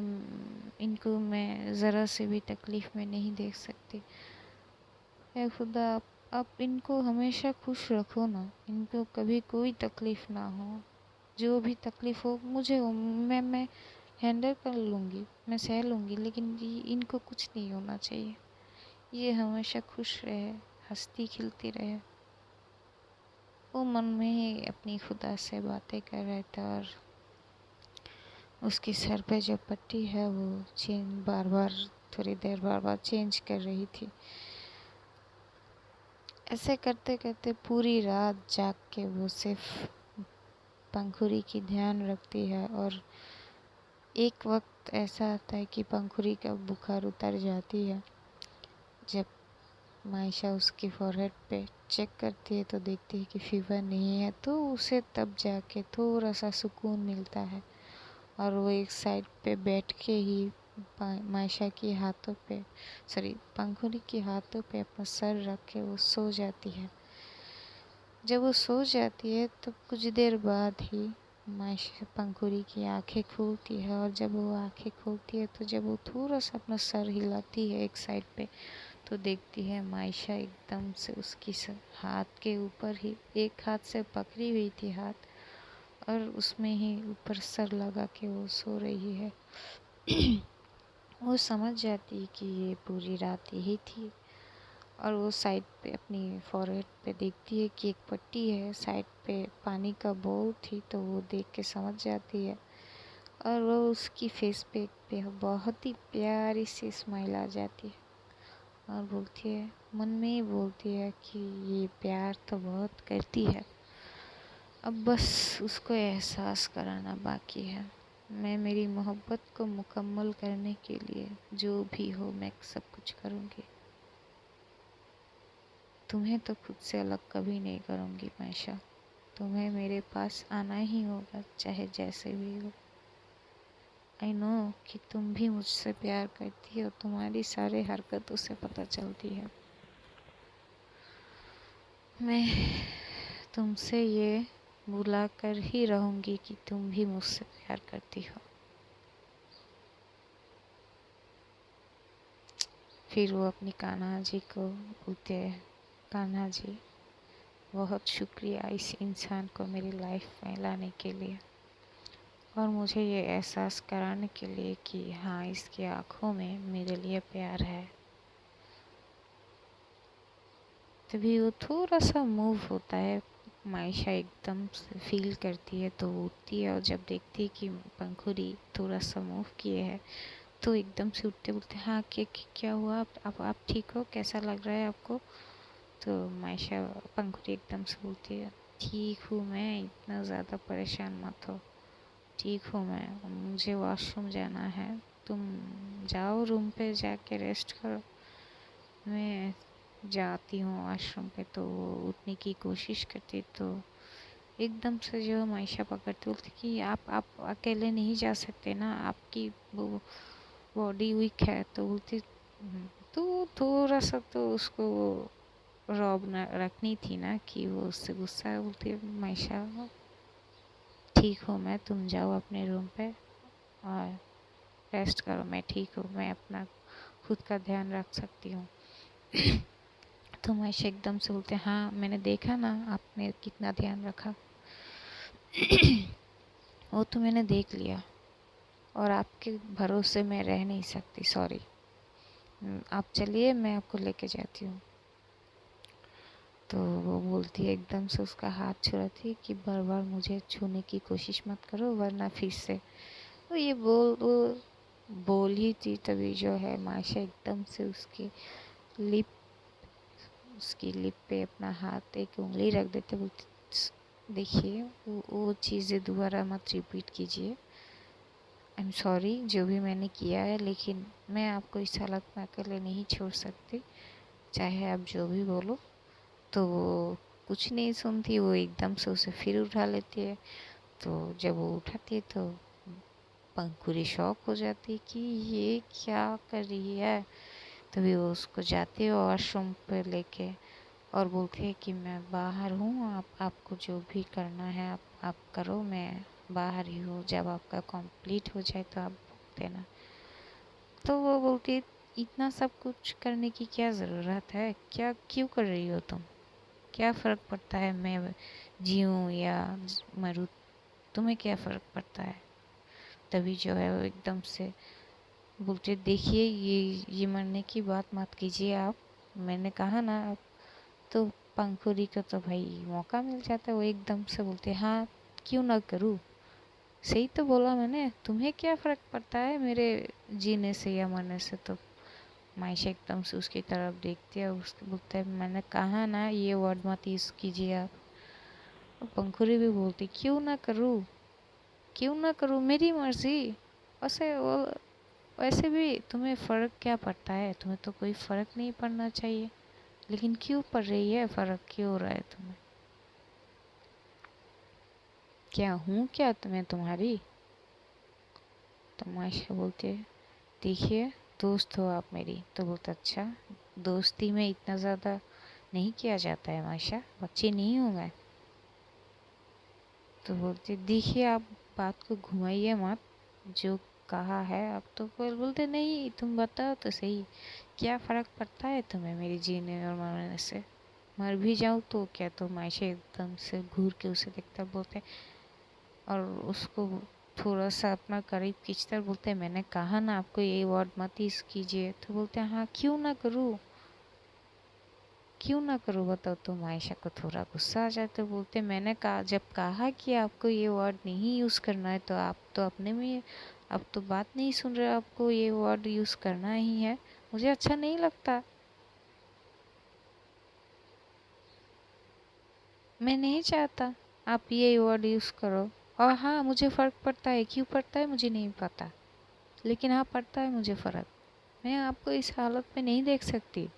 इनको मैं ज़रा से भी तकलीफ़ में नहीं देख सकती। ए खुदा आप इनको हमेशा खुश रखो ना, इनको कभी कोई तकलीफ़ ना हो। जो भी तकलीफ़ हो मुझे हो, मैं हैंडल कर लूँगी, मैं सह लूँगी, लेकिन इनको कुछ नहीं होना चाहिए। ये हमेशा खुश रहे, हंसती खिलती रहे। वो मन में ही अपनी खुदा से बातें कर रहा था और उसके सर पे जो पट्टी है वो बार बार थोड़ी देर बार बार चेंज कर रही थी। ऐसे करते करते पूरी रात जाग के वो सिर्फ पंखुड़ी की ध्यान रखती है। और एक वक्त ऐसा आता है कि पंखुड़ी का बुखार उतर जाती है। जब मायशा उसकी फॉरहेड पे चेक करती है तो देखती है कि फीवर नहीं है, तो उसे तब जाके थोड़ा सा सुकून मिलता है। और वो एक साइड पे बैठ के ही मायशा की हाथों पे पंखुड़ी के हाथों पे अपना सर रख के वो सो जाती है। जब वो सो जाती है तो कुछ देर बाद ही मायशा पंखुड़ी की आंखें खुलती है। और जब वो आंखें खुलती है तो जब वो थोड़ा सा अपना सर हिलाती है एक साइड पे, तो देखती है मायशा एकदम से उसकी हाथ के ऊपर ही एक हाथ से पकड़ी हुई थी हाथ, और उसमें ही ऊपर सर लगा के वो सो रही है। वो समझ जाती है कि ये पूरी रात यही थी। और वो साइड पे अपनी फॉरहेड पे देखती है कि एक पट्टी है, साइड पे पानी का बोल थी, तो वो देख के समझ जाती है। और वो उसकी फेस पे बहुत ही प्यारी सी स्माइल आ जाती है और बोलती है, मन में ही बोलती है कि ये प्यार तो बहुत करती है, अब बस उसको एहसास कराना बाकी है। मैं मेरी मोहब्बत को मुकम्मल करने के लिए जो भी हो मैं सब कुछ करूँगी। तुम्हें तो खुद से अलग कभी नहीं करूँगी मायशा। तुम्हें मेरे पास आना ही होगा, चाहे जैसे भी हो। आई नो कि तुम भी मुझसे प्यार करती हो, तुम्हारी सारी हरकतों से पता चलती है। मैं तुमसे ये बुला कर ही रहूँगी कि तुम भी मुझसे प्यार करती हो। फिर वो अपनी कान्हा जी को बोलते हैं, कान्हा जी बहुत शुक्रिया इस इंसान को मेरी लाइफ में लाने के लिए, और मुझे ये एहसास कराने के लिए कि हाँ, इसकी आँखों में मेरे लिए प्यार है। तभी वो थोड़ा सा मूव होता है। मायशा एकदम से फील करती है तो उठती है, और जब देखती है कि पंखुड़ी थोड़ा सा मूव किए है तो एकदम से उठते बोलते, हाँ क्या हुआ, आप ठीक हो, कैसा लग रहा है आपको? तो मायशा पंखुड़ी एकदम से बोलती है, ठीक हूँ मैं, इतना ज़्यादा परेशान मत हो, ठीक हूँ मैं, मुझे वॉशरूम जाना है, तुम जाओ रूम पे जाके रेस्ट करो। मैं जाती हूँ वॉशरूम पे। तो वो उठने की कोशिश करती तो एकदम से जो मायशा पकड़ती, बोलती कि आप अकेले नहीं जा सकते ना, आपकी वो बॉडी वीक है। तो बोलती तो थोड़ा सा तो उसको रॉब न रखनी थी ना कि वो उससे गुस्सा है। बोलती मायशा ठीक हूँ मैं, तुम जाओ अपने रूम पे और रेस्ट करो, मैं ठीक हूँ, मैं अपना खुद का ध्यान रख सकती हूँ। तो मायशा एकदम से बोलते, हाँ मैंने देखा ना आपने कितना ध्यान रखा। वो तो मैंने देख लिया, और आपके भरोसे मैं रह नहीं सकती, सॉरी, आप चलिए मैं आपको लेके जाती हूँ। तो वो बोलती है, एकदम से उसका हाथ छुड़ाती है कि बार बार मुझे छूने की कोशिश मत करो वरना फिर से। तो ये बोल ही थी तभी जो है मायशा एकदम से उसकी लिप पे अपना हाथ एक उंगली रख देते, बोलती देखिए वो चीज़ें दोबारा मत रिपीट कीजिए, आई एम सॉरी जो भी मैंने किया है, लेकिन मैं आपको इस हालत में अकेले नहीं छोड़ सकती, चाहे आप जो भी बोलो। तो वो कुछ नहीं सुनती, वो एकदम से उसे फिर उठा लेती है। तो जब वो उठाती है तो पंखुड़ी शॉक हो जाती है कि ये क्या कर रही है। तभी वो उसको जाती है वॉशरूम पे लेके और बोलती है कि मैं बाहर हूँ, आपको जो भी करना है आप करो, मैं बाहर ही हूँ, जब आपका कंप्लीट हो जाए तो आप बोल देना। तो वो बोलती है, इतना सब कुछ करने की क्या ज़रूरत है, क्या क्यों कर रही हो तुम, क्या फ़र्क पड़ता है मैं जीऊँ या मरूँ, तुम्हें क्या फ़र्क पड़ता है। तभी जो है वो एकदम से बोलते, देखिए ये मरने की बात मत कीजिए आप, मैंने कहा ना आप। तो पंखुड़ी को तो भाई मौका मिल जाता है, वो एकदम से बोलते, हाँ क्यों ना करूँ, सही तो बोला मैंने, तुम्हें क्या फ़र्क पड़ता है मेरे जीने से या मरने से। तो मायशा एकदम से उसकी तरफ देखती है, उसको बोलता है, मैंने कहा ना ये वर्ड मत यूज़ कीजिए आप। और पंखुड़ी भी बोलती, क्यों ना करूँ मेरी मर्जी, वैसे भी तुम्हें फ़र्क क्या पड़ता है, तुम्हें तो कोई फ़र्क नहीं पड़ना चाहिए, लेकिन क्यों पड़ रही है, फ़र्क क्यों हो रहा है तुम्हें? क्या हूँ क्या तुम्हें तुम्हारी? तो मायशा बोलती है देखिए दोस्त हो आप मेरी। तो बोलता अच्छा, दोस्ती में इतना ज़्यादा नहीं किया जाता है मायशा, बच्ची नहीं हूँ मैं। तो बोलते देखिए आप बात को घुमाइए मत, जो कहा है अब तो। बोलते नहीं तुम बताओ तो सही, क्या फ़र्क पड़ता है तुम्हें मेरे जीने और मरने से? मर भी जाऊँ तो क्या? तो मायशा एकदम से घूर के उसे देखता, बोलते और उसको थोड़ा सा अपना करीब खींचकर बोलते हैं मैंने कहा ना आपको ये वर्ड मत यूज़ कीजिए। तो बोलते हैं हाँ क्यों ना करूँ, क्यों ना करूँ बताओ। तो आयशा को थोड़ा गुस्सा आ जाता है, बोलते मैंने कहा, जब कहा कि आपको ये वर्ड नहीं यूज़ करना है तो आप तो अपने में अब तो बात नहीं सुन रहे, आपको ये वर्ड यूज़ करना ही है, मुझे अच्छा नहीं लगता, मैं नहीं चाहता आप ये वर्ड यूज़ करो। और हाँ मुझे फ़र्क पड़ता है, क्यों पड़ता है मुझे नहीं पता, लेकिन हाँ पड़ता है मुझे फ़र्क। मैं आपको इस हालत में नहीं देख सकती।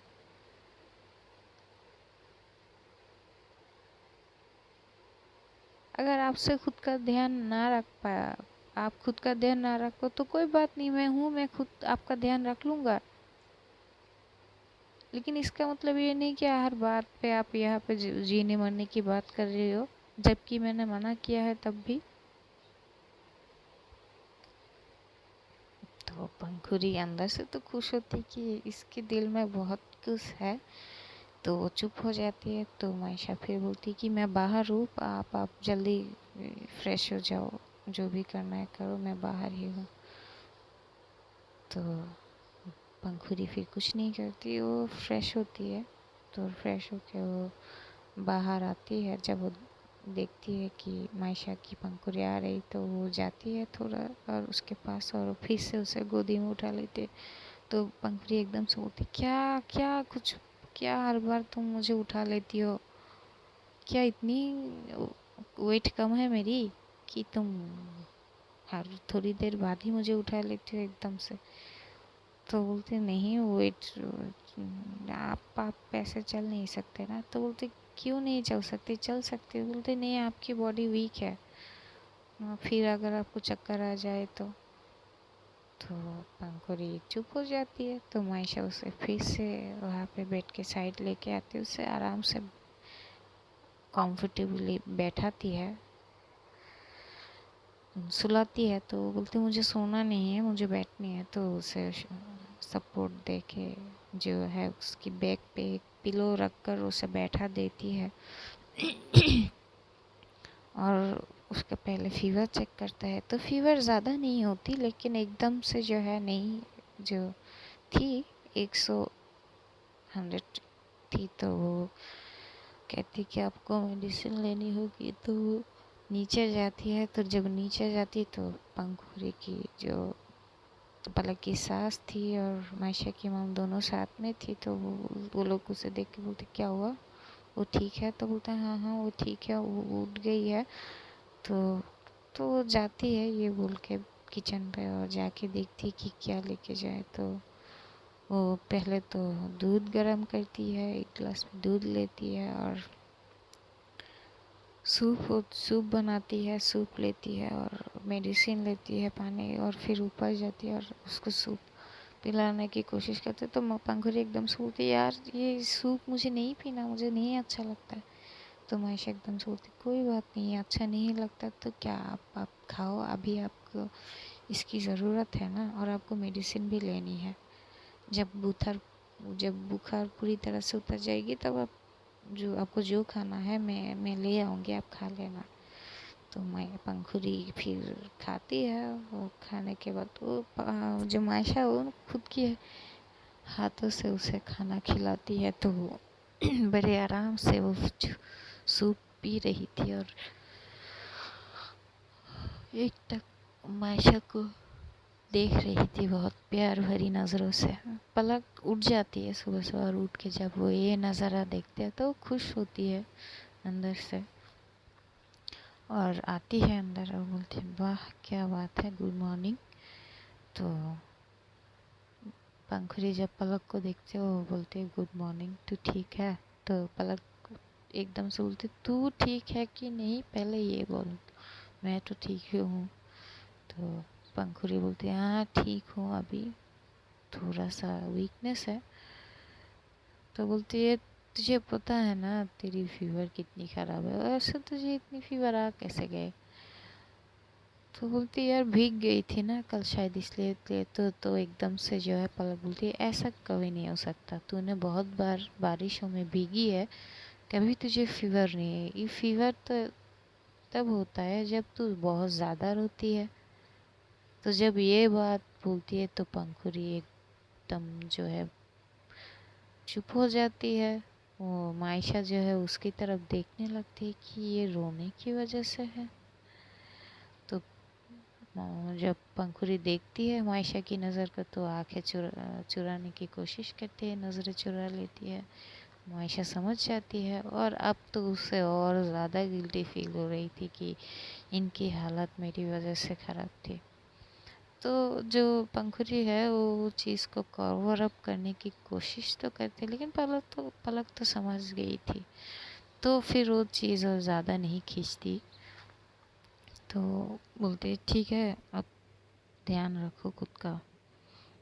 अगर आपसे खुद का ध्यान ना रख पाया, आप खुद का ध्यान ना रखो तो कोई बात नहीं, मैं हूँ, मैं खुद आपका ध्यान रख लूँगा। लेकिन इसका मतलब ये नहीं कि हर बात पे आप यहाँ पे जीने मरने की बात कर रहे हो, जबकि मैंने मना किया है तब भी। तो पंखुड़ी अंदर से तो खुश होती कि इसके दिल में बहुत कुछ है, तो वो चुप हो जाती है। तो मायशा फिर बोलती कि मैं बाहर हूँ, आप जल्दी फ्रेश हो जाओ, जो भी करना है करो, मैं बाहर ही हूँ। तो पंखुड़ी फिर कुछ नहीं करती, वो फ्रेश होती है। तो फ्रेश होके वो बाहर आती है, जब वो देखती है कि मायशा की पंखुड़ी आ रही तो वो जाती है थोड़ा और उसके पास और फिर से उसे गोदी में उठा लेती है। तो पंखुड़ी एकदम से बोलती क्या क्या कुछ, क्या हर बार तुम मुझे उठा लेती हो, क्या इतनी वेट कम है मेरी कि तुम हर थोड़ी देर बाद ही मुझे उठा लेती हो एकदम से? तो बोलते नहीं वेट, आप ऐसे चल नहीं सकते ना। तो बोलते क्यों नहीं चल सकते, चल सकते। बोलते नहीं आपकी बॉडी वीक है, फिर अगर आपको चक्कर आ जाए तो पंखुड़ी चुप हो जाती है। तो मायशा उसे फिर से वहाँ पे बेड के साइड लेके आती है, उसे आराम से कंफर्टेबली बैठाती है, सुलाती है। तो बोलती मुझे सोना नहीं है, मुझे बैठनी है। तो उसे सपोर्ट दे के जो है उसकी बैक पे एक पिलो रख कर उसे बैठा देती है और उसका पहले फीवर चेक करता है। तो फीवर ज़्यादा नहीं होती, लेकिन एकदम से जो है नहीं, जो थी 100 थी। तो वो कहती कि आपको मेडिसिन लेनी होगी। तो वो नीचे जाती है। तो जब नीचे जाती तो पंखुड़ी की जो पलक की सास थी और मायशा की मम दोनों साथ में थी। तो वो लोग उसे देख के बोलते क्या हुआ, वो ठीक है? तो बोलता है हाँ हाँ वो ठीक है, वो उठ गई है। तो वो जाती है ये बोल के किचन पे और जाके देखती कि क्या लेके जाए। तो वो पहले तो दूध गर्म करती है, एक गिलास में दूध लेती है और सूप बनाती है, सूप लेती है और मेडिसिन लेती है, पानी, और फिर ऊपर जाती है और उसको सूप पिलाने की कोशिश करते। तो पंखुड़ी एकदम से बोलती यार ये सूप मुझे नहीं पीना, मुझे नहीं अच्छा लगता है। तो महेश एकदम से बोलती कोई बात नहीं, अच्छा नहीं लगता तो क्या, आप खाओ, अभी आपको इसकी ज़रूरत है ना, और आपको मेडिसिन भी लेनी है। जब बुखार पूरी तरह से उतर जाएगी तब आप जो आपको जो खाना है मैं ले आऊँगी, आप खा लेना। तो मैं पंखुड़ी फिर खाती है। वो खाने के बाद वो जो मायशा वो खुद की हाथों से उसे खाना खिलाती है। तो वो बड़े आराम से वो सूप पी रही थी और एक टक मायशा को देख रही थी बहुत प्यार भरी नज़रों से। पलक उठ जाती है सुबह सुबह, और उठ के जब वो ये नज़ारा देखते हैं तो वो खुश होती है अंदर से और आती है अंदर और बोलती है वाह क्या बात है, गुड मॉर्निंग। तो पंखुड़ी जब पलक को देखते वो बोलते गुड मॉर्निंग, तू ठीक है? तो पलक एकदम से बोलती तू ठीक है कि नहीं, पहले ये बोल। मैं तो ठीक ही हूँ। तो पंखुड़ी बोलती हाँ ठीक हूँ, अभी थोड़ा सा वीकनेस है। तो बोलती है तुझे पता है ना तेरी फीवर कितनी ख़राब है, ऐसे तुझे इतनी फीवर आ कैसे गए? तो बोलती यार भीग गई थी ना कल शायद इसलिए तो एकदम से जो है पलक बोलती है ऐसा कभी नहीं हो सकता, तूने बहुत बार बारिशों में भीगी है, कभी तुझे फीवर नहीं है। ये फीवर तो तब होता है जब तू बहुत ज़्यादा रोती है। तो जब ये बात बोलती है तो पंखुड़ी एकदम जो है चुप हो जाती है। वो मायशा जो है उसकी तरफ देखने लगती है कि ये रोने की वजह से है। तो जब पंखुड़ी देखती है मायशा की नज़र को तो आंखें चुराने की कोशिश करती है, नज़रें चुरा लेती है। मायशा समझ जाती है और अब तो उससे और ज़्यादा गिल्टी फील हो रही थी कि इनकी हालत मेरी वजह से ख़राब थी। तो जो पंखुड़ी है वो चीज़ को कवर अप करने की कोशिश तो करती है, लेकिन पलक तो समझ गई थी। तो फिर वो चीज़ और ज़्यादा नहीं खींचती। तो बोलते ठीक है अब ध्यान रखो खुद का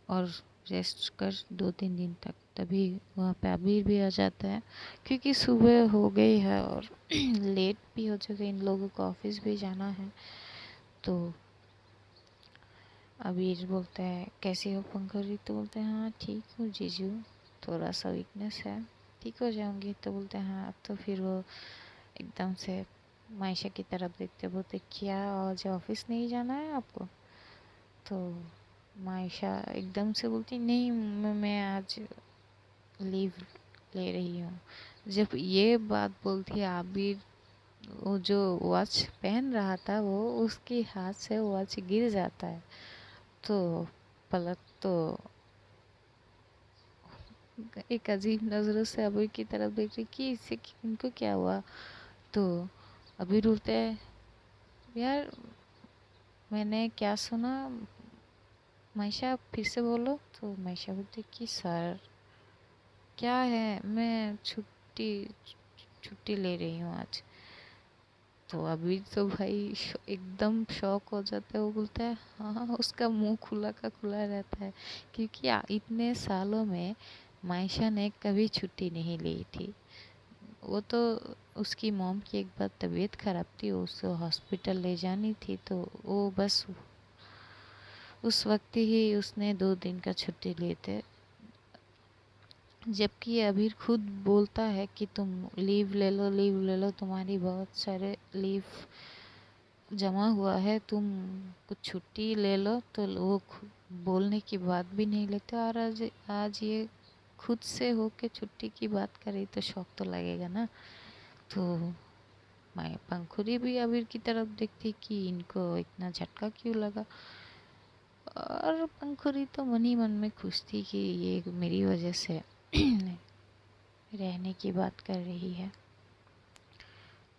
और रेस्ट कर 2-3 दिन तक। तभी वहाँ पे अबीर भी आ जाता है क्योंकि सुबह हो गई है और लेट भी हो चुके, इन लोगों को ऑफिस भी जाना है। तो अबीर बोलता है कैसी हो पंखुड़ी? तो बोलते हैं हाँ ठीक हूँ जीजू, थोड़ा सा वीकनेस है, ठीक हो जाऊंगी। तो बोलते हैं हाँ। तो फिर वो एकदम से मायशा की तरफ देखते बोलते क्या आज ऑफिस नहीं जाना है आपको? तो मायशा एकदम से बोलती नहीं मैं आज लीव ले रही हूँ। जब ये बात बोलती है आबिर वो जो वॉच पहन रहा था वो उसके हाथ से वॉच गिर जाता है। तो पलक तो एक अजीब नज़रों से अबीर की तरफ देख रही कि इससे इनको क्या हुआ। तो अबीर बोलते है यार मैंने क्या सुना, मायशा फिर से बोलो। तो मायशा बोलती कि सर क्या है, मैं छुट्टी छुट्टी ले रही हूँ आज। तो अभी तो भाई एकदम शॉक हो जाता है। वो बोलता है हाँ, उसका मुंह खुला का खुला रहता है क्योंकि इतने सालों में मायशा ने कभी छुट्टी नहीं ली थी। वो तो उसकी मॉम की एक बार तबीयत खराब थी, उसे हॉस्पिटल ले जानी थी, तो वो बस उस वक्त ही उसने 2 दिन का छुट्टी लिए थे। जबकि अभी खुद बोलता है कि तुम लीव ले लो, लीव ले लो, तुम्हारी बहुत सारे लीव जमा हुआ है, तुम कुछ छुट्टी ले लो। तो वो बोलने की बात भी नहीं लेते और आज ये खुद से होके छुट्टी की बात करे तो शौक तो लगेगा ना। तो मैं पंखुड़ी भी अबीर की तरफ देखती कि इनको इतना झटका क्यों लगा। और पंखुड़ी तो मन ही मन में खुश थी कि ये मेरी वजह से रहने की बात कर रही है।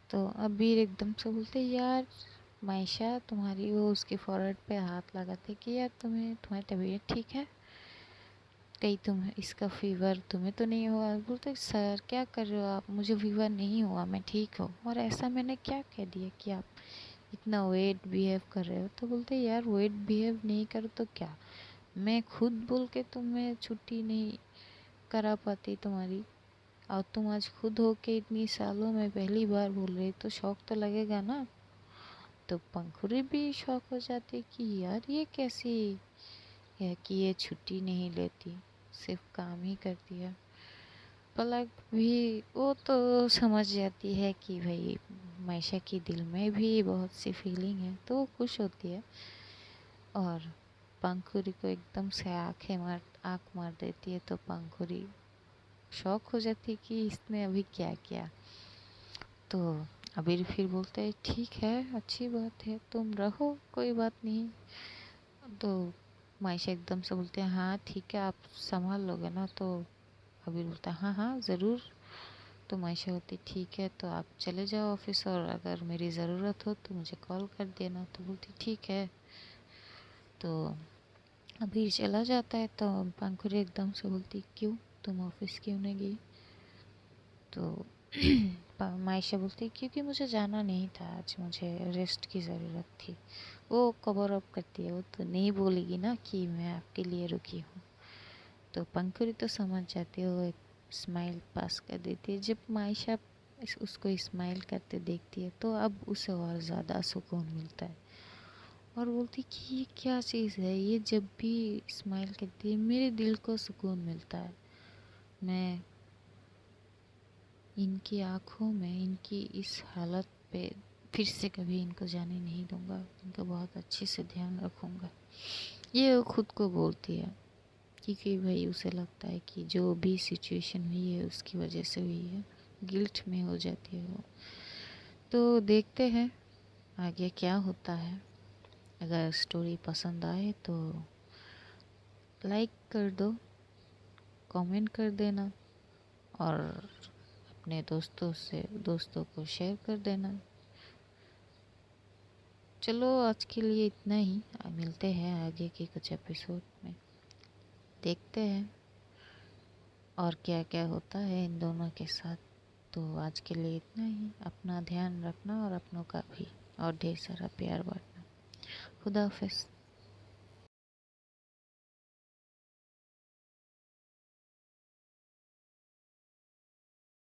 तो अबीर एकदम से बोलते यार मायशा तुम्हारी, वो उसके फॉरहेड पे हाथ लगाते कि यार तुम्हारी तबीयत ठीक है कहीं, तुम इसका फीवर तुम्हें तो नहीं हुआ? बोलते सर क्या कर रहे हो आप, मुझे फीवर नहीं हुआ, मैं ठीक हूँ। और ऐसा मैंने क्या कह दिया कि आप इतना वेट बिहेव कर रहे हो? तो बोलते यार वेट बिहेव नहीं करो तो क्या, मैं खुद बोल के तुम्हें छुट्टी नहीं करा पाती तुम्हारी, और तुम आज खुद हो के इतनी सालों में पहली बार बोल रही, तो शौक तो लगेगा ना। तो पंखुड़ी भी शौक हो जाती कि यार ये कैसी है कि ये छुट्टी नहीं लेती, सिर्फ काम ही करती है। पलक भी वो तो समझ जाती है कि भाई मायशा के दिल में भी बहुत सी फीलिंग है, तो वो खुश होती है और पंखुड़ी को एकदम से आँख मार देती है। तो पंखुड़ी शौक हो जाती है कि इसने अभी क्या किया। तो अबीर फिर बोलते है ठीक है अच्छी बात है, तुम रहो कोई बात नहीं। तो मायशा एकदम से बोलते हैं हाँ ठीक है आप संभाल लोगे ना? तो अबीर बोलता है हाँ हाँ ज़रूर। तो मायशा होती ठीक है तो आप चले जाओ ऑफिस, और अगर मेरी ज़रूरत हो तो मुझे कॉल कर देना। तो बोलती ठीक है। तो अभी चला जाता है तो पंखुड़ी एकदम से बोलती क्यों, तुम ऑफिस क्यों नहीं गई? तो मायशा बोलती क्योंकि मुझे जाना नहीं था, आज मुझे रेस्ट की ज़रूरत थी। वो कवर अप करती है, वो तो नहीं बोलेगी ना कि मैं आपके लिए रुकी हूँ। तो पंखुड़ी तो समझ जाती है, वो एक स्माइल पास कर देती है। जब मायशा उसको स्माइल करते देखती है तो अब उसे और ज़्यादा सुकून मिलता है और बोलती कि ये क्या चीज़ है, ये जब भी स्माइल करती है मेरे दिल को सुकून मिलता है। मैं इनकी आँखों में इनकी इस हालत पे फिर से कभी इनको जाने नहीं दूंगा, इनका बहुत अच्छे से ध्यान रखूँगा। ये वो खुद को बोलती है क्योंकि भाई उसे लगता है कि जो भी सिचुएशन हुई है उसकी वजह से हुई है, गिल्ट में हो जाती है वो। तो देखते हैं आगे क्या होता है। अगर स्टोरी पसंद आए तो लाइक कर दो, कमेंट कर देना और अपने दोस्तों को शेयर कर देना। चलो आज के लिए इतना ही, मिलते हैं आगे के कुछ एपिसोड में, देखते हैं और क्या क्या होता है इन दोनों के साथ। तो आज के लिए इतना ही, अपना ध्यान रखना और अपनों का भी, और ढेर सारा प्यार बांटना। खुदा हाफिज़।